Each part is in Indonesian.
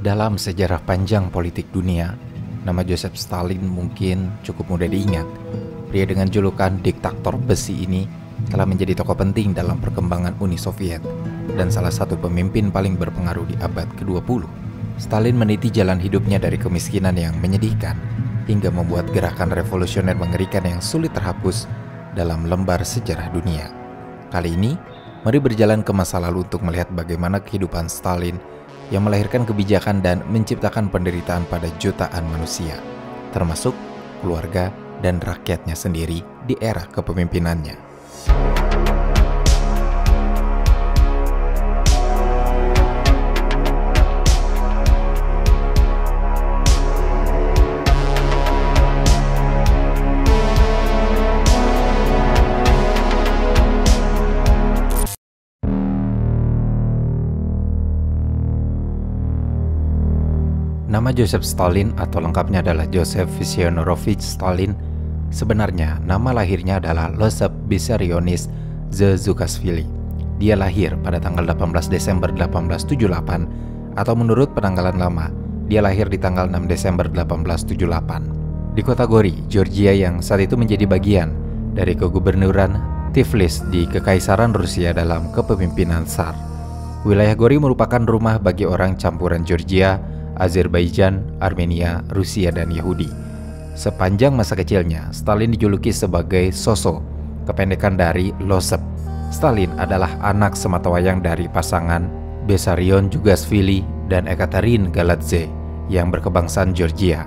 Dalam sejarah panjang politik dunia, nama Joseph Stalin mungkin cukup mudah diingat. Pria dengan julukan diktator besi ini telah menjadi tokoh penting dalam perkembangan Uni Soviet dan salah satu pemimpin paling berpengaruh di abad ke-20. Stalin meniti jalan hidupnya dari kemiskinan yang menyedihkan hingga membuat gerakan revolusioner mengerikan yang sulit terhapus dalam lembar sejarah dunia. Kali ini, mari berjalan ke masa lalu untuk melihat bagaimana kehidupan Stalin yang melahirkan kebijakan dan menciptakan penderitaan pada jutaan manusia, termasuk keluarga dan rakyatnya sendiri di era kepemimpinannya. Nama Joseph Stalin atau lengkapnya adalah Joseph Vissarionovich Stalin. Sebenarnya nama lahirnya adalah Losep Vissarionovich Zhukashvili. Dia lahir pada tanggal 18 Desember 1878 atau menurut penanggalan lama, dia lahir di tanggal 6 Desember 1878 di kota Gori, Georgia yang saat itu menjadi bagian dari kegubernuran Tiflis di Kekaisaran Rusia dalam kepemimpinan Tsar. Wilayah Gori merupakan rumah bagi orang campuran Georgia, Azerbaijan, Armenia, Rusia, dan Yahudi. Sepanjang masa kecilnya, Stalin dijuluki sebagai Soso, kependekan dari Losep. Stalin adalah anak sematawayang dari pasangan Vissarion Zhukashvili dan Ekaterin Galadze yang berkebangsaan Georgia.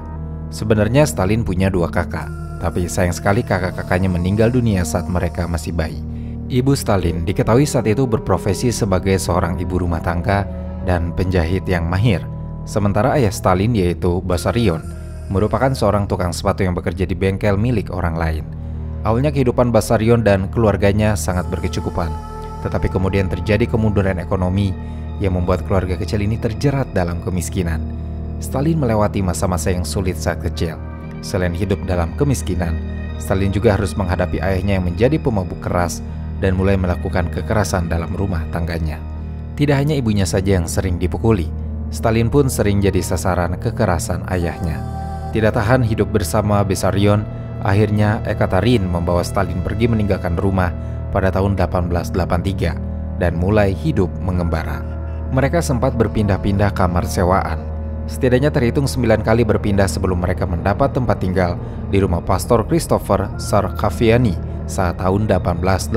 Sebenarnya Stalin punya dua kakak, tapi sayang sekali kakak-kakaknya meninggal dunia saat mereka masih bayi. Ibu Stalin diketahui saat itu berprofesi sebagai seorang ibu rumah tangga dan penjahit yang mahir. Sementara ayah Stalin yaitu Vissarion merupakan seorang tukang sepatu yang bekerja di bengkel milik orang lain. Awalnya kehidupan Vissarion dan keluarganya sangat berkecukupan, tetapi kemudian terjadi kemunduran ekonomi yang membuat keluarga kecil ini terjerat dalam kemiskinan. Stalin melewati masa-masa yang sulit saat kecil. Selain hidup dalam kemiskinan, Stalin juga harus menghadapi ayahnya yang menjadi pemabuk keras dan mulai melakukan kekerasan dalam rumah tangganya. Tidak hanya ibunya saja yang sering dipukuli, Stalin pun sering jadi sasaran kekerasan ayahnya. Tidak tahan hidup bersama Vissarion, akhirnya Ekaterin membawa Stalin pergi meninggalkan rumah pada tahun 1883 dan mulai hidup mengembara. Mereka sempat berpindah-pindah kamar sewaan. Setidaknya terhitung 9 kali berpindah sebelum mereka mendapat tempat tinggal di rumah Pastor Christopher Sarkaviani saat tahun 1886.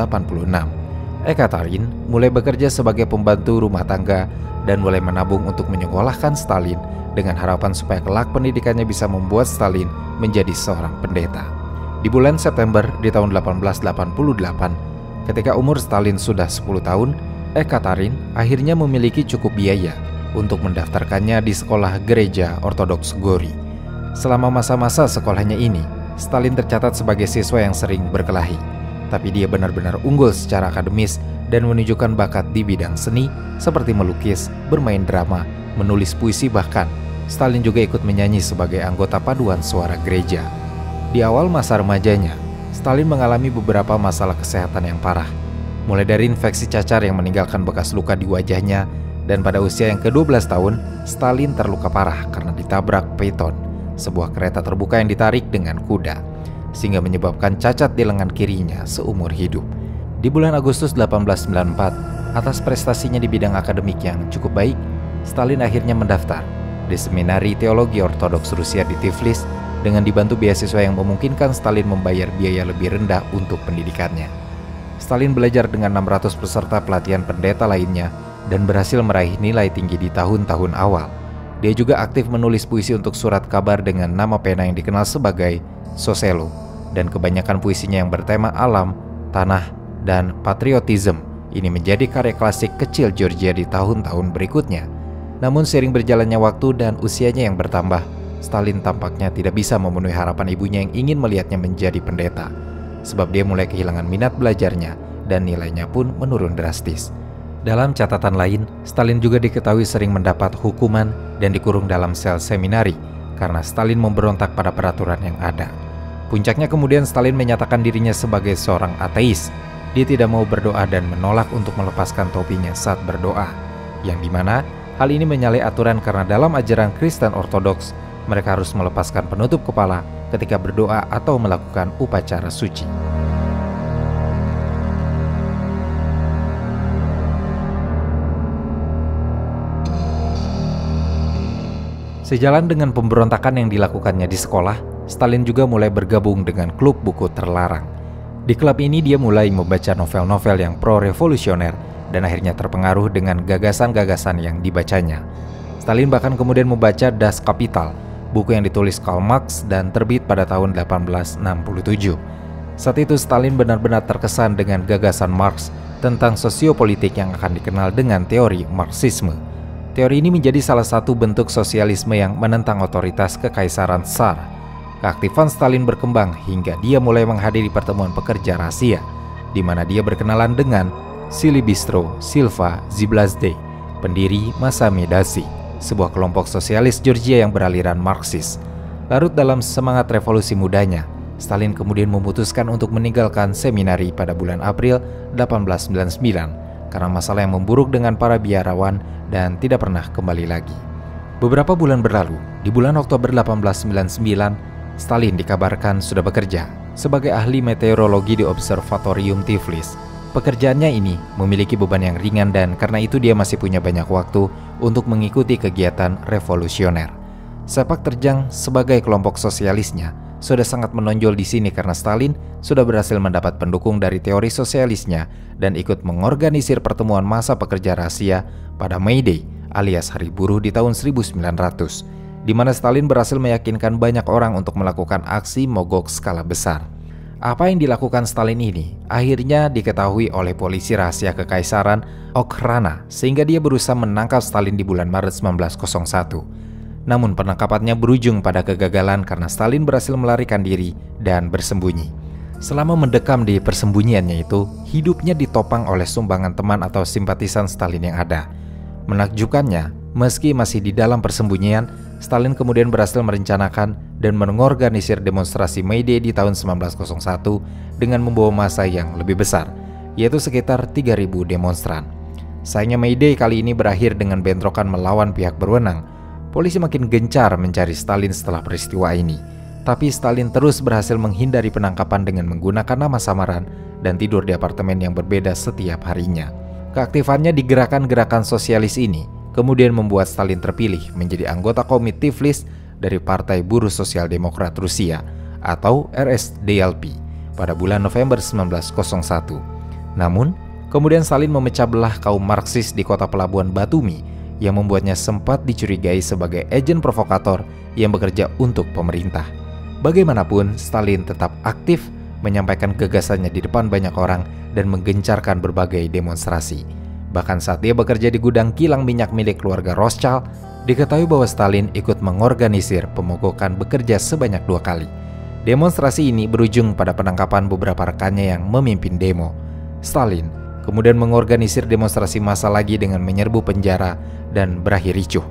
Ekaterin mulai bekerja sebagai pembantu rumah tangga dan mulai menabung untuk menyekolahkan Stalin dengan harapan supaya kelak pendidikannya bisa membuat Stalin menjadi seorang pendeta. Di bulan September di tahun 1888, ketika umur Stalin sudah 10 tahun, Ekaterin akhirnya memiliki cukup biaya untuk mendaftarkannya di sekolah gereja Ortodoks Gori. Selama masa-masa sekolahnya ini, Stalin tercatat sebagai siswa yang sering berkelahi, tapi dia benar-benar unggul secara akademis dan menunjukkan bakat di bidang seni seperti melukis, bermain drama, menulis puisi, bahkan Stalin juga ikut menyanyi sebagai anggota paduan suara gereja. Di awal masa remajanya, Stalin mengalami beberapa masalah kesehatan yang parah, mulai dari infeksi cacar yang meninggalkan bekas luka di wajahnya, dan pada usia yang ke-12 tahun, Stalin terluka parah karena ditabrak python, sebuah kereta terbuka yang ditarik dengan kuda, sehingga menyebabkan cacat di lengan kirinya seumur hidup. Di bulan Agustus 1894, atas prestasinya di bidang akademik yang cukup baik, Stalin akhirnya mendaftar di Seminari Teologi Ortodoks Rusia di Tiflis dengan dibantu beasiswa yang memungkinkan Stalin membayar biaya lebih rendah untuk pendidikannya. Stalin belajar dengan 600 peserta pelatihan pendeta lainnya dan berhasil meraih nilai tinggi di tahun-tahun awal. Dia juga aktif menulis puisi untuk surat kabar dengan nama pena yang dikenal sebagai Soselo, dan kebanyakan puisinya yang bertema alam, tanah, dan patriotisme ini menjadi karya klasik kecil Georgia di tahun-tahun berikutnya. Namun seiring berjalannya waktu dan usianya yang bertambah, Stalin tampaknya tidak bisa memenuhi harapan ibunya yang ingin melihatnya menjadi pendeta, sebab dia mulai kehilangan minat belajarnya dan nilainya pun menurun drastis. Dalam catatan lain, Stalin juga diketahui sering mendapat hukuman dan dikurung dalam sel seminari karena Stalin memberontak pada peraturan yang ada. Puncaknya kemudian Stalin menyatakan dirinya sebagai seorang ateis. Dia tidak mau berdoa dan menolak untuk melepaskan topinya saat berdoa, yang dimana Hal ini menyalahi aturan karena dalam ajaran Kristen Ortodoks, mereka harus melepaskan penutup kepala ketika berdoa atau melakukan upacara suci. Sejalan dengan pemberontakan yang dilakukannya di sekolah, Stalin juga mulai bergabung dengan klub buku terlarang. Di klub ini dia mulai membaca novel-novel yang pro-revolusioner dan akhirnya terpengaruh dengan gagasan-gagasan yang dibacanya. Stalin bahkan kemudian membaca Das Kapital, buku yang ditulis Karl Marx dan terbit pada tahun 1867. Saat itu Stalin benar-benar terkesan dengan gagasan Marx tentang sosiopolitik yang akan dikenal dengan teori Marxisme. Teori ini menjadi salah satu bentuk sosialisme yang menentang otoritas kekaisaran Tsar. Keaktifan Stalin berkembang hingga dia mulai menghadiri pertemuan pekerja rahasia, di mana dia berkenalan dengan Silibistro Silva Ziblazdey, pendiri Masa Medasi, sebuah kelompok sosialis Georgia yang beraliran Marxis. Larut dalam semangat revolusi mudanya, Stalin kemudian memutuskan untuk meninggalkan seminari pada bulan April 1899 karena masalah yang memburuk dengan para biarawan dan tidak pernah kembali lagi. Beberapa bulan berlalu, di bulan Oktober 1899, Stalin dikabarkan sudah bekerja sebagai ahli meteorologi di Observatorium Tiflis. Pekerjaannya ini memiliki beban yang ringan dan karena itu dia masih punya banyak waktu untuk mengikuti kegiatan revolusioner. Sepak terjang sebagai kelompok sosialisnya sudah sangat menonjol di sini karena Stalin sudah berhasil mendapat pendukung dari teori sosialisnya dan ikut mengorganisir pertemuan massa pekerja rahasia pada May Day alias Hari Buruh di tahun 1900, di mana Stalin berhasil meyakinkan banyak orang untuk melakukan aksi mogok skala besar. Apa yang dilakukan Stalin ini akhirnya diketahui oleh polisi rahasia kekaisaran Okhrana sehingga dia berusaha menangkap Stalin di bulan Maret 1901. Namun penangkapannya berujung pada kegagalan karena Stalin berhasil melarikan diri dan bersembunyi. Selama mendekam di persembunyiannya itu, hidupnya ditopang oleh sumbangan teman atau simpatisan Stalin yang ada. Menakjubkannya, meski masih di dalam persembunyian, Stalin kemudian berhasil merencanakan dan mengorganisir demonstrasi May Day di tahun 1901 dengan membawa massa yang lebih besar, yaitu sekitar 3.000 demonstran. Sayangnya May Day kali ini berakhir dengan bentrokan melawan pihak berwenang. Polisi makin gencar mencari Stalin setelah peristiwa ini. Tapi Stalin terus berhasil menghindari penangkapan dengan menggunakan nama samaran dan tidur di apartemen yang berbeda setiap harinya. Keaktifannya di gerakan-gerakan sosialis ini kemudian membuat Stalin terpilih menjadi anggota Komite Tiflis dari Partai Buruh Sosial Demokrat Rusia atau RSDLP pada bulan November 1901. Namun, kemudian Stalin memecah belah kaum Marxis di kota pelabuhan Batumi yang membuatnya sempat dicurigai sebagai agen provokator yang bekerja untuk pemerintah. Bagaimanapun, Stalin tetap aktif menyampaikan gagasannya di depan banyak orang dan menggencarkan berbagai demonstrasi. Bahkan saat dia bekerja di gudang kilang minyak milik keluarga Rothschild, diketahui bahwa Stalin ikut mengorganisir pemogokan bekerja sebanyak 2 kali. Demonstrasi ini berujung pada penangkapan beberapa rekannya yang memimpin demo. Stalin kemudian mengorganisir demonstrasi massa lagi dengan menyerbu penjara dan berakhir ricuh.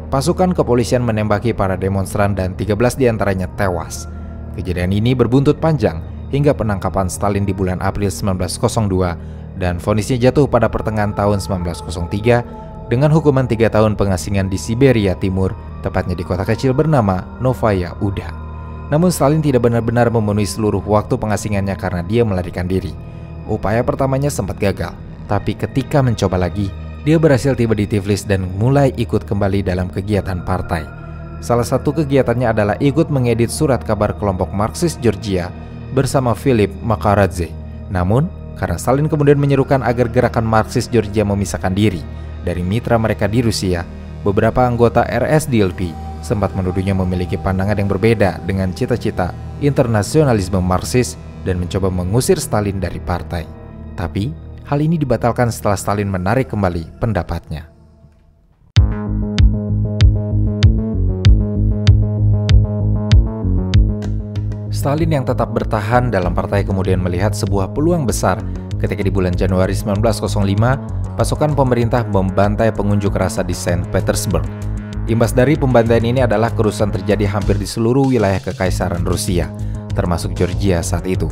Pasukan kepolisian menembaki para demonstran dan 13 diantaranya tewas. Kejadian ini berbuntut panjang hingga penangkapan Stalin di bulan April 1902 dan vonisnya jatuh pada pertengahan tahun 1903 dengan hukuman 3 tahun pengasingan di Siberia Timur, tepatnya di kota kecil bernama Novaya Uda. Namun Stalin tidak benar-benar memenuhi seluruh waktu pengasingannya karena dia melarikan diri. Upaya pertamanya sempat gagal, tapi ketika mencoba lagi, dia berhasil tiba di Tiflis dan mulai ikut kembali dalam kegiatan partai. Salah satu kegiatannya adalah ikut mengedit surat kabar kelompok Marxis Georgia bersama Philip Makaradze. Namun, karena Stalin kemudian menyerukan agar gerakan Marxis Georgia memisahkan diri dari mitra mereka di Rusia, beberapa anggota RSDLP sempat menuduhnya memiliki pandangan yang berbeda dengan cita-cita internasionalisme Marxis dan mencoba mengusir Stalin dari partai. Tapi, hal ini dibatalkan setelah Stalin menarik kembali pendapatnya. Stalin yang tetap bertahan dalam partai kemudian melihat sebuah peluang besar ketika di bulan Januari 1905, pasukan pemerintah membantai pengunjuk rasa di Saint Petersburg. Imbas dari pembantaian ini adalah kerusuhan terjadi hampir di seluruh wilayah kekaisaran Rusia, termasuk Georgia saat itu.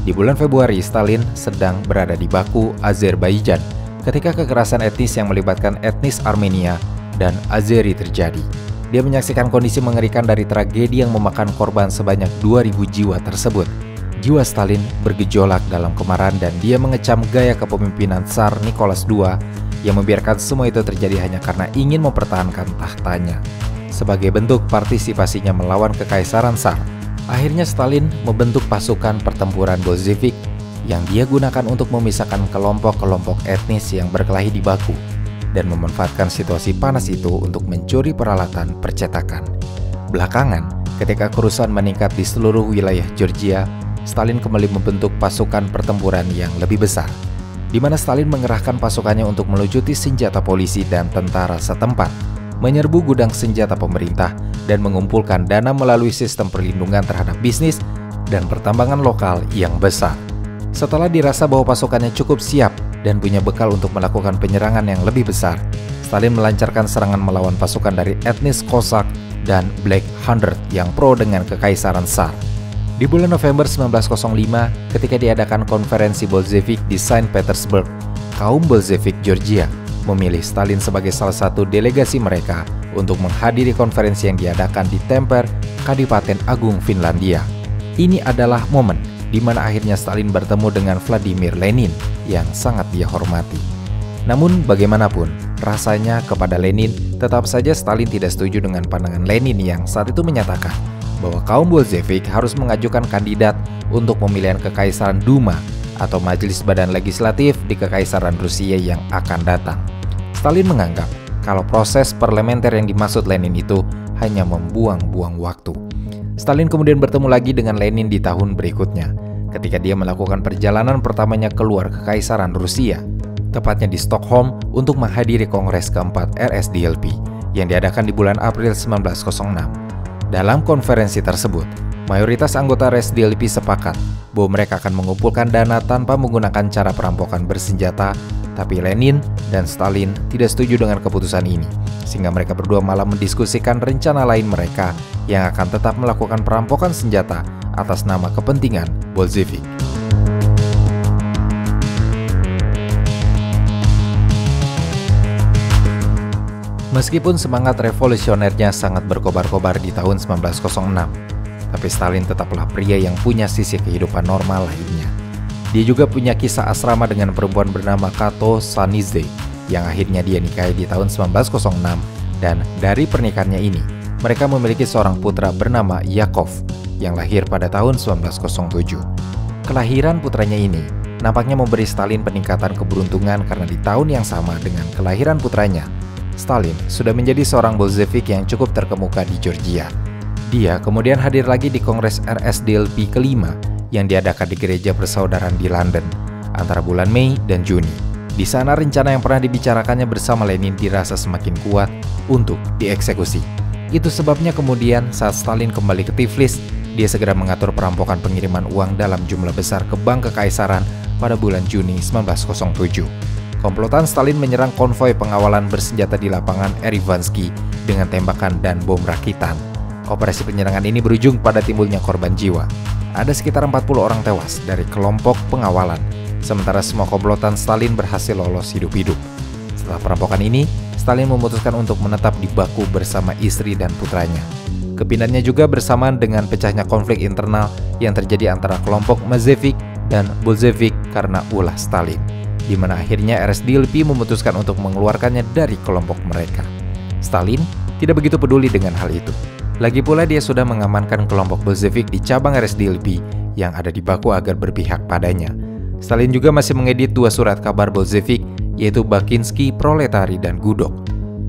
Di bulan Februari, Stalin sedang berada di Baku, Azerbaijan, ketika kekerasan etnis yang melibatkan etnis Armenia dan Azeri terjadi. Dia menyaksikan kondisi mengerikan dari tragedi yang memakan korban sebanyak 2.000 jiwa tersebut. Jiwa Stalin bergejolak dalam kemarahan dan dia mengecam gaya kepemimpinan Tsar Nicholas II yang membiarkan semua itu terjadi hanya karena ingin mempertahankan tahtanya. Sebagai bentuk partisipasinya melawan kekaisaran Tsar, akhirnya Stalin membentuk pasukan pertempuran Bolshevik yang dia gunakan untuk memisahkan kelompok-kelompok etnis yang berkelahi di Baku dan memanfaatkan situasi panas itu untuk mencuri peralatan percetakan. Belakangan, ketika kerusuhan meningkat di seluruh wilayah Georgia, Stalin kembali membentuk pasukan pertempuran yang lebih besar, di mana Stalin mengerahkan pasukannya untuk melucuti senjata polisi dan tentara setempat, menyerbu gudang senjata pemerintah, dan mengumpulkan dana melalui sistem perlindungan terhadap bisnis dan pertambangan lokal yang besar. Setelah dirasa bahwa pasukannya cukup siap dan punya bekal untuk melakukan penyerangan yang lebih besar, Stalin melancarkan serangan melawan pasukan dari etnis Cossack dan Black Hundred yang pro dengan kekaisaran Tsar. Di bulan November 1905, ketika diadakan konferensi Bolshevik di Saint Petersburg, kaum Bolshevik Georgia memilih Stalin sebagai salah satu delegasi mereka untuk menghadiri konferensi yang diadakan di Tampere, Kadipaten Agung, Finlandia. Ini adalah momen di mana akhirnya Stalin bertemu dengan Vladimir Lenin yang sangat dia hormati. Namun bagaimanapun, rasanya kepada Lenin, tetap saja Stalin tidak setuju dengan pandangan Lenin yang saat itu menyatakan bahwa kaum Bolshevik harus mengajukan kandidat untuk pemilihan Kekaisaran Duma atau Majelis Badan Legislatif di Kekaisaran Rusia yang akan datang. Stalin menganggap kalau proses parlementer yang dimaksud Lenin itu hanya membuang-buang waktu. Stalin kemudian bertemu lagi dengan Lenin di tahun berikutnya, ketika dia melakukan perjalanan pertamanya keluar Kekaisaran Rusia, tepatnya di Stockholm untuk menghadiri Kongres keempat RSDLP yang diadakan di bulan April 1906. Dalam konferensi tersebut, mayoritas anggota RSDLP sepakat bahwa mereka akan mengumpulkan dana tanpa menggunakan cara perampokan bersenjata, tapi Lenin dan Stalin tidak setuju dengan keputusan ini, sehingga mereka berdua malah mendiskusikan rencana lain mereka yang akan tetap melakukan perampokan senjata atas nama kepentingan Bolshevik. Meskipun semangat revolusionernya sangat berkobar-kobar di tahun 1906, tapi Stalin tetaplah pria yang punya sisi kehidupan normal lainnya. Dia juga punya kisah asrama dengan perempuan bernama Kato Sanidze yang akhirnya dia nikahi di tahun 1906, dan dari pernikahannya ini, mereka memiliki seorang putra bernama Yakov yang lahir pada tahun 1907. Kelahiran putranya ini nampaknya memberi Stalin peningkatan keberuntungan karena di tahun yang sama dengan kelahiran putranya, Stalin sudah menjadi seorang Bolshevik yang cukup terkemuka di Georgia. Dia kemudian hadir lagi di Kongres RSDLP kelima yang diadakan di Gereja Persaudaraan di London antara bulan Mei dan Juni. Di sana rencana yang pernah dibicarakannya bersama Lenin dirasa semakin kuat untuk dieksekusi. Itu sebabnya kemudian saat Stalin kembali ke Tiflis, dia segera mengatur perampokan pengiriman uang dalam jumlah besar ke Bank Kekaisaran pada bulan Juni 1907. Komplotan Stalin menyerang konvoi pengawalan bersenjata di lapangan Erivansky dengan tembakan dan bom rakitan. Operasi penyerangan ini berujung pada timbulnya korban jiwa. Ada sekitar 40 orang tewas dari kelompok pengawalan, sementara semua komplotan Stalin berhasil lolos hidup-hidup. Setelah perampokan ini, Stalin memutuskan untuk menetap di Baku bersama istri dan putranya. Kepindahannya juga bersamaan dengan pecahnya konflik internal yang terjadi antara kelompok Mazevik dan Bolshevik karena ulah Stalin, di mana akhirnya RSDLP memutuskan untuk mengeluarkannya dari kelompok mereka. Stalin tidak begitu peduli dengan hal itu. Lagi pula dia sudah mengamankan kelompok Bolshevik di cabang RSDLP yang ada di Baku agar berpihak padanya. Stalin juga masih mengedit 2 surat kabar Bolshevik, yaitu Bakinsky, Proletari, dan Gudok.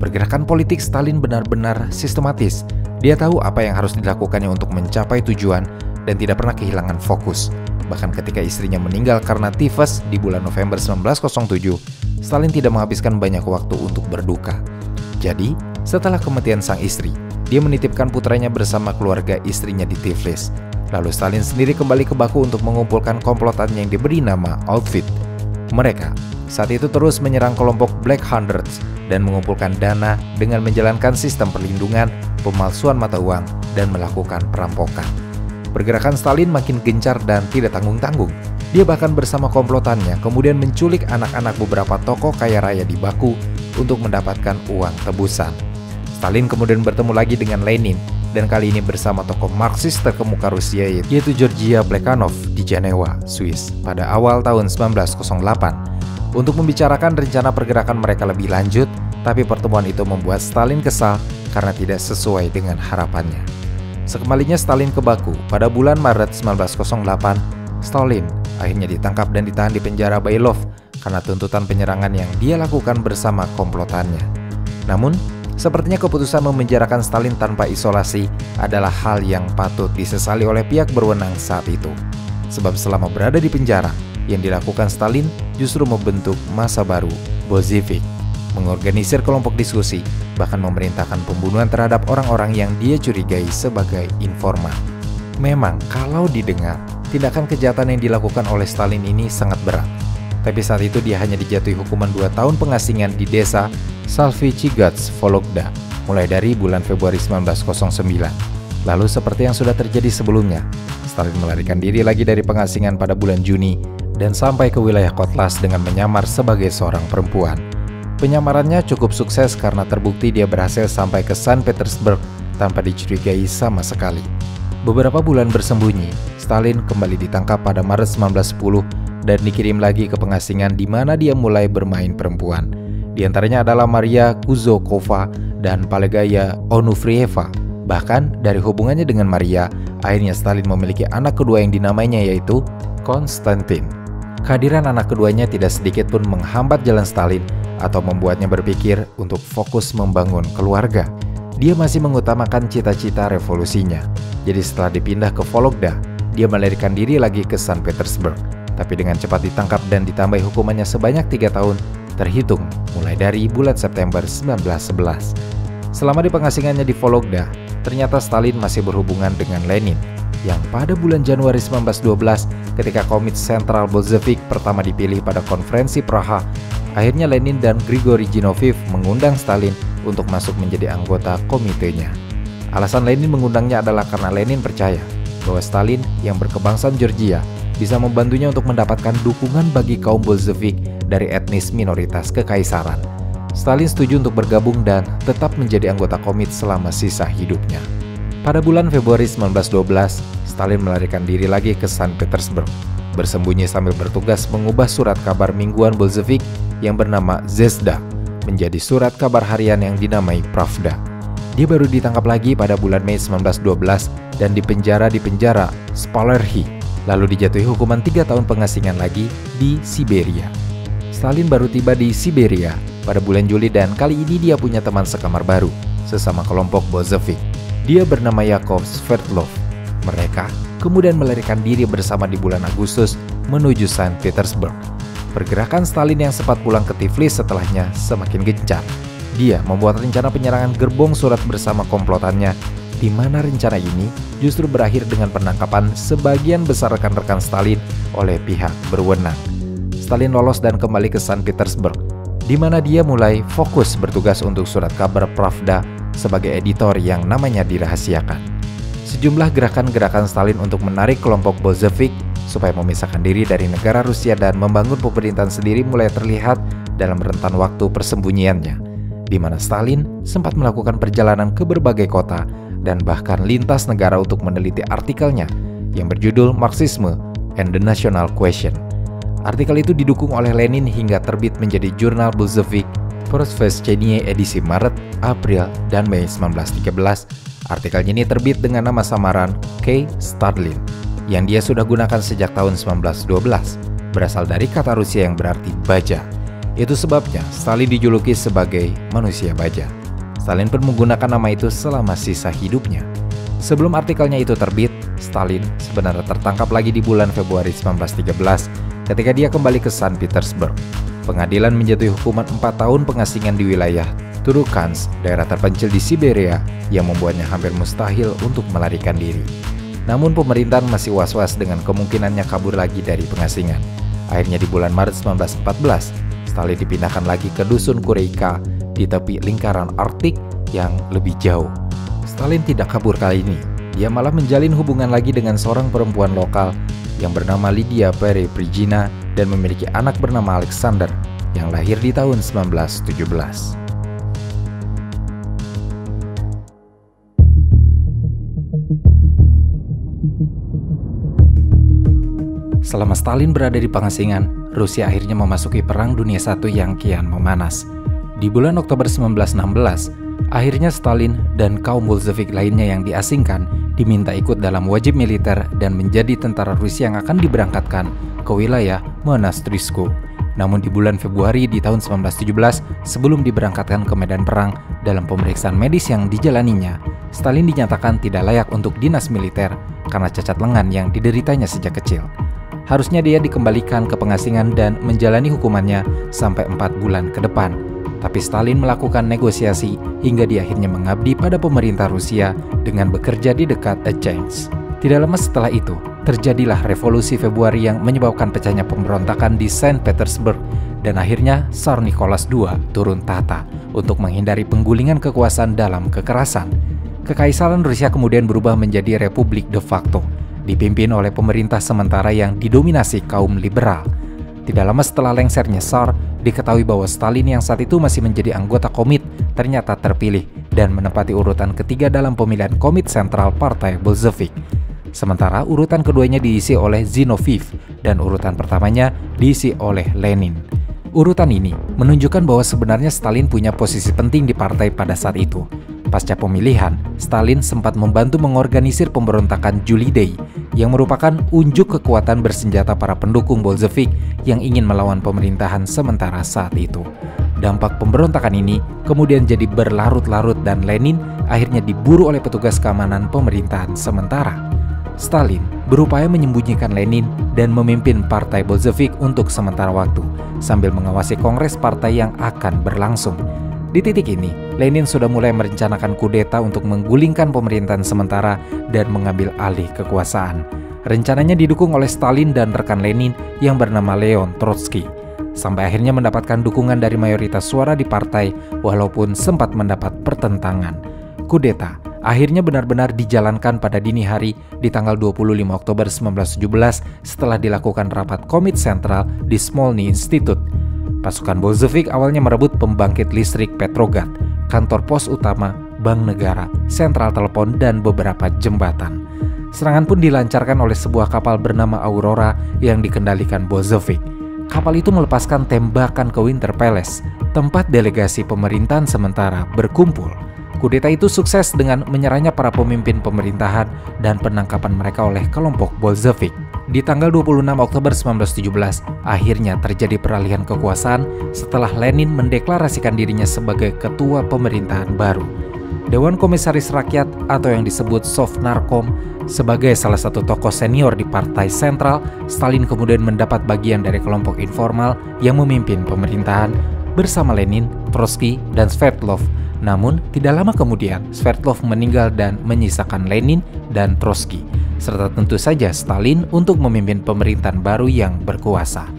Pergerakan politik Stalin benar-benar sistematis. Dia tahu apa yang harus dilakukannya untuk mencapai tujuan dan tidak pernah kehilangan fokus. Bahkan ketika istrinya meninggal karena tifus di bulan November 1907, Stalin tidak menghabiskan banyak waktu untuk berduka. Jadi, setelah kematian sang istri, dia menitipkan putranya bersama keluarga istrinya di Tiflis. Lalu Stalin sendiri kembali ke Baku untuk mengumpulkan komplotan yang diberi nama Outfit. Mereka saat itu terus menyerang kelompok Black Hundreds dan mengumpulkan dana dengan menjalankan sistem perlindungan, pemalsuan mata uang, dan melakukan perampokan. Pergerakan Stalin makin gencar dan tidak tanggung-tanggung. Dia bahkan bersama komplotannya kemudian menculik anak-anak beberapa tokoh kaya raya di Baku untuk mendapatkan uang tebusan. Stalin kemudian bertemu lagi dengan Lenin, dan kali ini bersama tokoh Marxis terkemuka Rusia yaitu Georgia Plekhanov di Jenewa, Swiss pada awal tahun 1908 untuk membicarakan rencana pergerakan mereka lebih lanjut, tapi pertemuan itu membuat Stalin kesal karena tidak sesuai dengan harapannya. Sekembalinya Stalin ke Baku pada bulan Maret 1908, Stalin akhirnya ditangkap dan ditahan di penjara Bailov karena tuntutan penyerangan yang dia lakukan bersama komplotannya. Namun, sepertinya keputusan memenjarakan Stalin tanpa isolasi adalah hal yang patut disesali oleh pihak berwenang saat itu. Sebab selama berada di penjara, yang dilakukan Stalin justru membentuk masa baru, Bolshevik, mengorganisir kelompok diskusi, bahkan memerintahkan pembunuhan terhadap orang-orang yang dia curigai sebagai informan. Memang kalau didengar, tindakan kejahatan yang dilakukan oleh Stalin ini sangat berat. Tapi saat itu dia hanya dijatuhi hukuman 2 tahun pengasingan di desa Salvychigatsk, Vologda, mulai dari bulan Februari 1909. Lalu seperti yang sudah terjadi sebelumnya, Stalin melarikan diri lagi dari pengasingan pada bulan Juni dan sampai ke wilayah Kotlas dengan menyamar sebagai seorang perempuan. Penyamarannya cukup sukses karena terbukti dia berhasil sampai ke Saint Petersburg tanpa dicurigai sama sekali. Beberapa bulan bersembunyi, Stalin kembali ditangkap pada Maret 1910 dan dikirim lagi ke pengasingan di mana dia mulai bermain perempuan. Di antaranya adalah Maria Kuzokova dan Pelegaya Onufrieva. Bahkan dari hubungannya dengan Maria, akhirnya Stalin memiliki anak kedua yang dinamainya yaitu Konstantin. Kehadiran anak keduanya tidak sedikit pun menghambat jalan Stalin atau membuatnya berpikir untuk fokus membangun keluarga. Dia masih mengutamakan cita-cita revolusinya. Jadi setelah dipindah ke Vologda, dia melarikan diri lagi ke Saint Petersburg. Tapi dengan cepat ditangkap dan ditambah hukumannya sebanyak 3 tahun, terhitung mulai dari bulan September 1911. Selama di pengasingannya di Vologda, ternyata Stalin masih berhubungan dengan Lenin, yang pada bulan Januari 1912 ketika Komite Sentral Bolshevik pertama dipilih pada konferensi Praha, akhirnya Lenin dan Grigori Zinoviev mengundang Stalin untuk masuk menjadi anggota komitenya. Alasan Lenin mengundangnya adalah karena Lenin percaya bahwa Stalin yang berkebangsaan Georgia bisa membantunya untuk mendapatkan dukungan bagi kaum Bolshevik dari etnis minoritas kekaisaran. Stalin setuju untuk bergabung dan tetap menjadi anggota komite selama sisa hidupnya. Pada bulan Februari 1912, Stalin melarikan diri lagi ke Saint Petersburg, bersembunyi sambil bertugas mengubah surat kabar mingguan Bolshevik yang bernama Zvezda menjadi surat kabar harian yang dinamai Pravda. Dia baru ditangkap lagi pada bulan Mei 1912 dan dipenjara di penjara Spalerhi, lalu dijatuhi hukuman 3 tahun pengasingan lagi di Siberia. Stalin baru tiba di Siberia pada bulan Juli dan kali ini dia punya teman sekamar baru, sesama kelompok Bolshevik. Dia bernama Yakov Sverdlov. Mereka kemudian melarikan diri bersama di bulan Agustus menuju Saint Petersburg. Pergerakan Stalin yang sempat pulang ke Tiflis setelahnya semakin gencar. Dia membuat rencana penyerangan gerbong surat bersama komplotannya, di mana rencana ini justru berakhir dengan penangkapan sebagian besar rekan-rekan Stalin oleh pihak berwenang. Stalin lolos dan kembali ke Saint Petersburg, di mana dia mulai fokus bertugas untuk surat kabar Pravda sebagai editor yang namanya dirahasiakan. Sejumlah gerakan-gerakan Stalin untuk menarik kelompok Bolshevik supaya memisahkan diri dari negara Rusia dan membangun pemerintahan sendiri mulai terlihat dalam rentan waktu persembunyiannya, di mana Stalin sempat melakukan perjalanan ke berbagai kota dan bahkan lintas negara untuk meneliti artikelnya yang berjudul Marxisme and the National Question. Artikel itu didukung oleh Lenin hingga terbit menjadi jurnal Bolshevik Prosveshchenie edisi Maret, April, dan Mei 1913. Artikelnya ini terbit dengan nama samaran K. Stalin, yang dia sudah gunakan sejak tahun 1912, berasal dari kata Rusia yang berarti baja. Itu sebabnya Stalin dijuluki sebagai manusia baja. Stalin pun menggunakan nama itu selama sisa hidupnya. Sebelum artikelnya itu terbit, Stalin sebenarnya tertangkap lagi di bulan Februari 1913 ketika dia kembali ke Saint Petersburg. Pengadilan menjatuhi hukuman 4 tahun pengasingan di wilayah Turukhansk, daerah terpencil di Siberia, yang membuatnya hampir mustahil untuk melarikan diri. Namun pemerintahan masih was-was dengan kemungkinannya kabur lagi dari pengasingan. Akhirnya di bulan Maret 1914, Stalin dipindahkan lagi ke dusun Kureika di tepi lingkaran Arktik yang lebih jauh. Stalin tidak kabur kali ini, dia malah menjalin hubungan lagi dengan seorang perempuan lokal yang bernama Lydia Pereprigina dan memiliki anak bernama Alexander yang yang lahir di tahun 1917. Selama Stalin berada di pengasingan, Rusia akhirnya memasuki Perang Dunia I yang kian memanas. Di bulan Oktober 1916, akhirnya Stalin dan kaum Bolshevik lainnya yang diasingkan diminta ikut dalam wajib militer dan menjadi tentara Rusia yang akan diberangkatkan ke wilayah Monastirisko. Namun di bulan Februari di tahun 1917, sebelum diberangkatkan ke medan perang, dalam pemeriksaan medis yang dijalaninya, Stalin dinyatakan tidak layak untuk dinas militer karena cacat lengan yang dideritanya sejak kecil. Harusnya dia dikembalikan ke pengasingan dan menjalani hukumannya sampai 4 bulan ke depan. Tapi Stalin melakukan negosiasi hingga dia akhirnya mengabdi pada pemerintah Rusia dengan bekerja di dekat Echange. Tidak lama setelah itu, terjadilah revolusi Februari yang menyebabkan pecahnya pemberontakan di Saint Petersburg dan akhirnya Tsar Nicholas II turun tahta untuk menghindari penggulingan kekuasaan dalam kekerasan. Kekaisaran Rusia kemudian berubah menjadi republik de facto, dipimpin oleh pemerintah sementara yang didominasi kaum liberal. Tidak lama setelah lengsernya Tsar, diketahui bahwa Stalin yang saat itu masih menjadi anggota Komit ternyata terpilih dan menempati urutan ketiga dalam pemilihan Komit Sentral Partai Bolshevik. Sementara urutan keduanya diisi oleh Zinoviev dan urutan pertamanya diisi oleh Lenin. Urutan ini menunjukkan bahwa sebenarnya Stalin punya posisi penting di partai pada saat itu. Pasca pemilihan, Stalin sempat membantu mengorganisir pemberontakan July Day yang merupakan unjuk kekuatan bersenjata para pendukung Bolshevik yang ingin melawan pemerintahan sementara saat itu. Dampak pemberontakan ini kemudian jadi berlarut-larut dan Lenin akhirnya diburu oleh petugas keamanan pemerintahan sementara. Stalin berupaya menyembunyikan Lenin dan memimpin partai Bolshevik untuk sementara waktu sambil mengawasi kongres partai yang akan berlangsung. Di titik ini, Lenin sudah mulai merencanakan kudeta untuk menggulingkan pemerintahan sementara dan mengambil alih kekuasaan. Rencananya didukung oleh Stalin dan rekan Lenin yang bernama Leon Trotsky. Sampai akhirnya mendapatkan dukungan dari mayoritas suara di partai walaupun sempat mendapat pertentangan. Kudeta akhirnya benar-benar dijalankan pada dini hari di tanggal 25 Oktober 1917 setelah dilakukan rapat Komit Sentral di Smolny Institute. Pasukan Bolshevik awalnya merebut pembangkit listrik Petrograd, kantor pos utama, bank negara, sentral telepon, dan beberapa jembatan. Serangan pun dilancarkan oleh sebuah kapal bernama Aurora yang dikendalikan Bolshevik. Kapal itu melepaskan tembakan ke Winter Palace, tempat delegasi pemerintahan sementara berkumpul. Kudeta itu sukses dengan menyerahnya para pemimpin pemerintahan dan penangkapan mereka oleh kelompok Bolshevik. Di tanggal 26 Oktober 1917, akhirnya terjadi peralihan kekuasaan setelah Lenin mendeklarasikan dirinya sebagai ketua pemerintahan baru. Dewan Komisaris Rakyat atau yang disebut Sovnarkom sebagai salah satu tokoh senior di Partai Sentral, Stalin kemudian mendapat bagian dari kelompok informal yang memimpin pemerintahan bersama Lenin, Trotsky, dan Sverdlov. Namun, tidak lama kemudian, Sverdlov meninggal dan menyisakan Lenin dan Trotsky, serta tentu saja Stalin untuk memimpin pemerintahan baru yang berkuasa.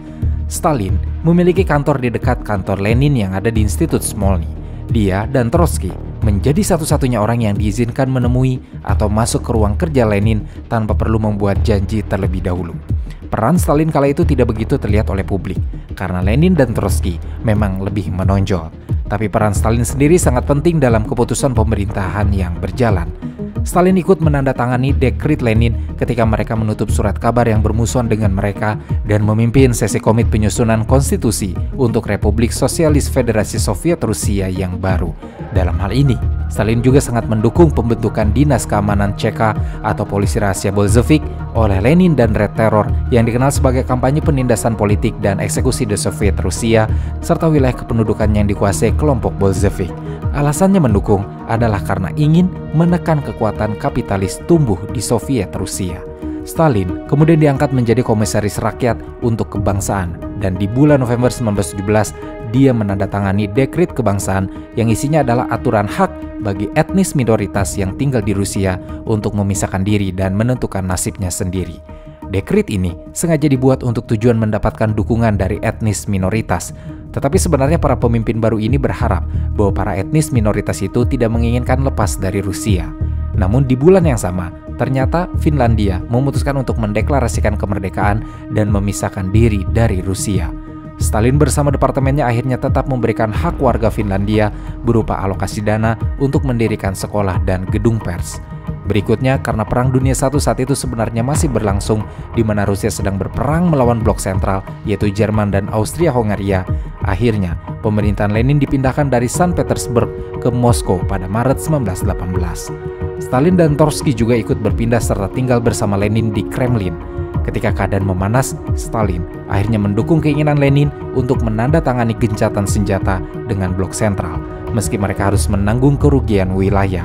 Stalin memiliki kantor di dekat kantor Lenin yang ada di Institut Smolny. Dia dan Trotsky menjadi satu-satunya orang yang diizinkan menemui atau masuk ke ruang kerja Lenin tanpa perlu membuat janji terlebih dahulu. Peran Stalin kala itu tidak begitu terlihat oleh publik, karena Lenin dan Trotsky memang lebih menonjol. Tapi peran Stalin sendiri sangat penting dalam keputusan pemerintahan yang berjalan. Stalin ikut menandatangani dekrit Lenin ketika mereka menutup surat kabar yang bermusuhan dengan mereka dan memimpin sesi komit penyusunan konstitusi untuk Republik Sosialis Federasi Soviet Rusia yang baru. Dalam hal ini, Stalin juga sangat mendukung pembentukan Dinas Keamanan CK atau Polisi Rahasia Bolshevik oleh Lenin dan Red Terror yang dikenal sebagai kampanye penindasan politik dan eksekusi di Soviet Rusia serta wilayah kependudukan yang dikuasai kelompok Bolshevik. Alasannya mendukung adalah karena ingin menekan kekuatan kapitalis tumbuh di Soviet Rusia. Stalin kemudian diangkat menjadi komisaris rakyat untuk kebangsaan dan di bulan November 1917 dia menandatangani dekrit kebangsaan yang isinya adalah aturan hak bagi etnis minoritas yang tinggal di Rusia untuk memisahkan diri dan menentukan nasibnya sendiri. Dekrit ini sengaja dibuat untuk tujuan mendapatkan dukungan dari etnis minoritas. Tetapi sebenarnya para pemimpin baru ini berharap bahwa para etnis minoritas itu tidak menginginkan lepas dari Rusia. Namun di bulan yang sama, ternyata Finlandia memutuskan untuk mendeklarasikan kemerdekaan dan memisahkan diri dari Rusia. Stalin bersama departemennya akhirnya tetap memberikan hak warga Finlandia berupa alokasi dana untuk mendirikan sekolah dan gedung pers. Berikutnya, karena Perang Dunia I saat itu sebenarnya masih berlangsung, di mana Rusia sedang berperang melawan blok sentral, yaitu Jerman dan Austria-Hongaria, akhirnya pemerintahan Lenin dipindahkan dari Saint Petersburg ke Moskow pada Maret 1918. Stalin dan Trotsky juga ikut berpindah serta tinggal bersama Lenin di Kremlin. Ketika keadaan memanas, Stalin akhirnya mendukung keinginan Lenin untuk menandatangani gencatan senjata dengan blok sentral, meski mereka harus menanggung kerugian wilayah.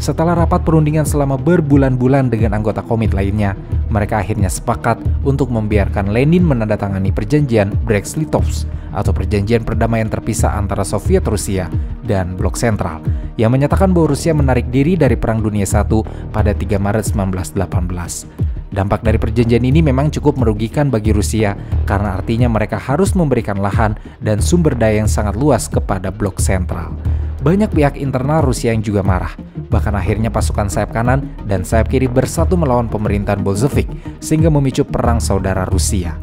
Setelah rapat perundingan selama berbulan-bulan dengan anggota komit lainnya, mereka akhirnya sepakat untuk membiarkan Lenin menandatangani perjanjian Brest-Litovsk atau perjanjian perdamaian terpisah antara Soviet Rusia dan blok sentral, yang menyatakan bahwa Rusia menarik diri dari Perang Dunia I pada 3 Maret 1918. Dampak dari perjanjian ini memang cukup merugikan bagi Rusia karena artinya mereka harus memberikan lahan dan sumber daya yang sangat luas kepada blok sentral. Banyak pihak internal Rusia yang juga marah, bahkan akhirnya pasukan sayap kanan dan sayap kiri bersatu melawan pemerintahan Bolshevik sehingga memicu perang saudara Rusia.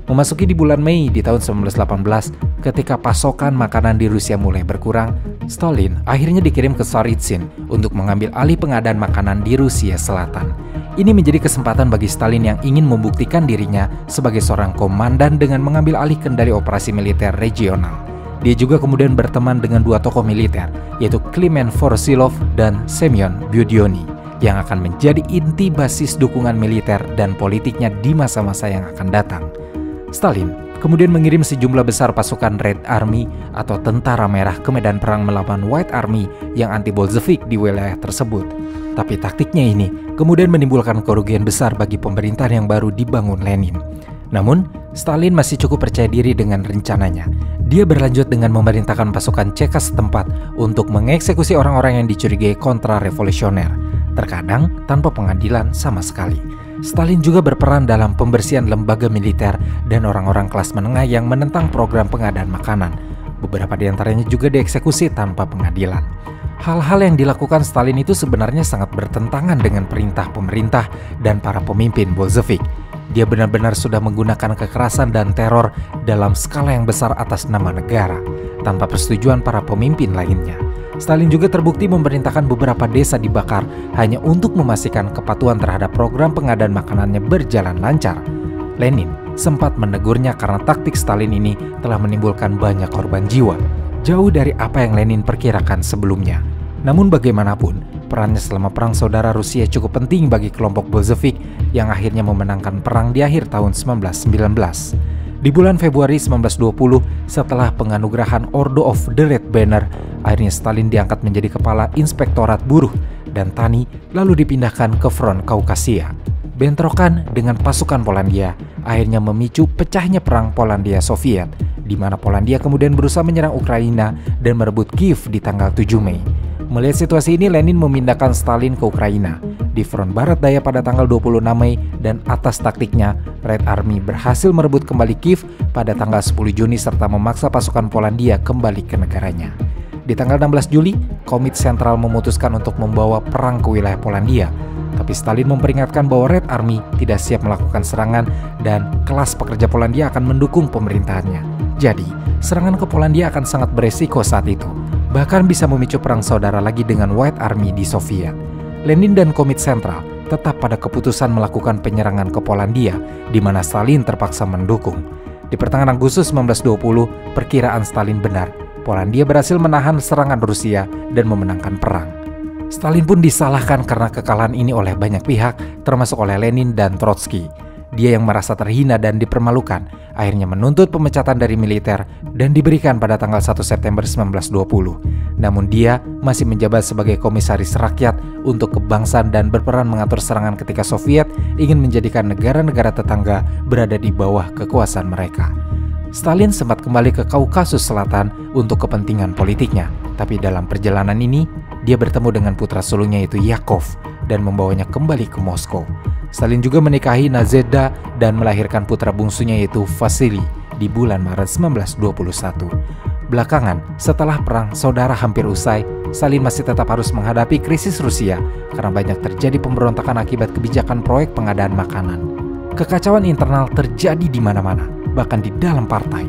Memasuki di bulan Mei di tahun 1918, ketika pasokan makanan di Rusia mulai berkurang, Stalin akhirnya dikirim ke Tsaritsyn untuk mengambil alih pengadaan makanan di Rusia Selatan. Ini menjadi kesempatan bagi Stalin yang ingin membuktikan dirinya sebagai seorang komandan dengan mengambil alih kendali operasi militer regional. Dia juga kemudian berteman dengan dua tokoh militer, yaitu Kliment Voroshilov dan Semyon Budyonny, yang akan menjadi inti basis dukungan militer dan politiknya di masa-masa yang akan datang. Stalin kemudian mengirim sejumlah besar pasukan Red Army atau tentara merah ke medan perang melawan White Army yang anti-Bolshevik di wilayah tersebut. Tapi taktiknya ini kemudian menimbulkan kerugian besar bagi pemerintahan yang baru dibangun Lenin. Namun, Stalin masih cukup percaya diri dengan rencananya. Dia berlanjut dengan memerintahkan pasukan Ceka setempat untuk mengeksekusi orang-orang yang dicurigai kontra-revolusioner, terkadang tanpa pengadilan sama sekali. Stalin juga berperan dalam pembersihan lembaga militer dan orang-orang kelas menengah yang menentang program pengadaan makanan. Beberapa di antaranya juga dieksekusi tanpa pengadilan. Hal-hal yang dilakukan Stalin itu sebenarnya sangat bertentangan dengan perintah pemerintah dan para pemimpin Bolshevik. Dia benar-benar sudah menggunakan kekerasan dan teror dalam skala yang besar atas nama negara, tanpa persetujuan para pemimpin lainnya. Stalin juga terbukti memerintahkan beberapa desa dibakar hanya untuk memastikan kepatuhan terhadap program pengadaan makanannya berjalan lancar. Lenin sempat menegurnya karena taktik Stalin ini telah menimbulkan banyak korban jiwa, jauh dari apa yang Lenin perkirakan sebelumnya. Namun bagaimanapun, perannya selama Perang Saudara Rusia cukup penting bagi kelompok Bolshevik yang akhirnya memenangkan perang di akhir tahun 1919. Di bulan Februari 1920, setelah penganugerahan Order of the Red Banner, akhirnya Stalin diangkat menjadi kepala Inspektorat Buruh dan Tani, lalu dipindahkan ke front Kaukasia. Bentrokan dengan pasukan Polandia akhirnya memicu pecahnya perang Polandia-Soviet, di mana Polandia kemudian berusaha menyerang Ukraina dan merebut Kiev di tanggal 7 Mei. Melihat situasi ini, Lenin memindahkan Stalin ke Ukraina di front barat daya pada tanggal 26 Mei dan atas taktiknya, Red Army berhasil merebut kembali Kiev pada tanggal 10 Juni serta memaksa pasukan Polandia kembali ke negaranya. Di tanggal 16 Juli, Komite Sentral memutuskan untuk membawa perang ke wilayah Polandia, tapi Stalin memperingatkan bahwa Red Army tidak siap melakukan serangan dan kelas pekerja Polandia akan mendukung pemerintahannya. Jadi, serangan ke Polandia akan sangat beresiko saat itu, bahkan bisa memicu perang saudara lagi dengan White Army di Soviet. Lenin dan Komite Sentral tetap pada keputusan melakukan penyerangan ke Polandia, di mana Stalin terpaksa mendukung. Di pertengahan Agustus 1920, perkiraan Stalin benar. Polandia berhasil menahan serangan Rusia dan memenangkan perang. Stalin pun disalahkan karena kekalahan ini oleh banyak pihak, termasuk oleh Lenin dan Trotsky. Dia yang merasa terhina dan dipermalukan, akhirnya menuntut pemecatan dari militer dan diberikan pada tanggal 1 September 1920. Namun dia masih menjabat sebagai komisaris rakyat untuk kebangsaan dan berperan mengatur serangan ketika Soviet ingin menjadikan negara-negara tetangga berada di bawah kekuasaan mereka. Stalin sempat kembali ke Kaukasus Selatan untuk kepentingan politiknya, tapi dalam perjalanan ini dia bertemu dengan putra sulungnya yaitu Yakov dan membawanya kembali ke Moskow. Stalin juga menikahi Nazheda dan melahirkan putra bungsunya yaitu Vasily di bulan Maret 1921. Belakangan, setelah perang saudara hampir usai, Stalin masih tetap harus menghadapi krisis Rusia karena banyak terjadi pemberontakan akibat kebijakan proyek pengadaan makanan. Kekacauan internal terjadi di mana-mana, bahkan di dalam partai.